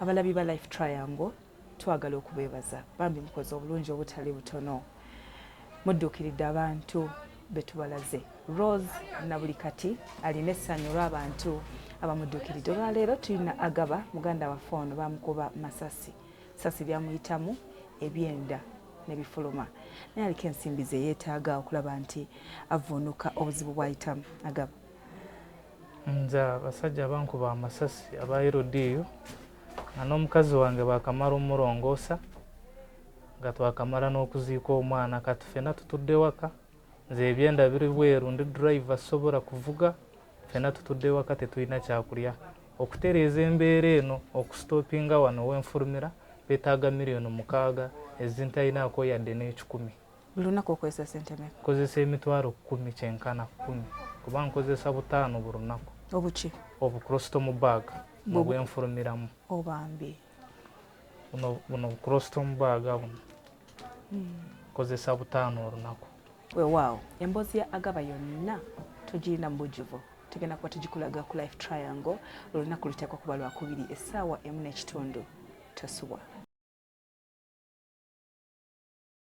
abalabi ba Life Triangle twagala okubeebaza bambi mukoze obulungi obutali butono mudduukiridde abantu betubalaze. Rose na buli kati alina essanyu lw'abantu abamudduukiridde. Olwaleero tulina Agaba muganda waffe ono bamukuba masasi, sasi lyamuyitamu ebyenda ne bifuluma, naye aliko ensimbi ze yeetaaga okulaba nti avuunuka obuzibu bw'ayitamu. Agaba, nze abasajja bankuba amasasi aba LDU nga n'omukazi wange bakamala omulongoosa nga twakamala n'okuziika omwana, kati ffenna tutudde waka, nze ebyenda biri bweru, ndi driver sobola kuvuga, ffenna tutudde waka tetulina kyakulya. Okutereeza embeera eno okusitoopinga wano wenfulumira beetaaga $6,000,000 ezintalinaako yadde n'ekikumi. buli lunaku okozesa ssente mmeka? Nkozesa emitwalo 10 kyenkana 10 kuba nkozesa 5 buli lunaku. Obuki? Obucrostom bag nobwenfulumiramu. Obambi buno crostom bag buno nkozesa 5 olunaku. Weewaawo emboozi ya Agaba yonna tugirina mu bujjuvu, tugenda kuba tugikulaga ku Life Triangle olunaku luteekwa kuba Lwakubiri essaawa 1:30 tosubwa.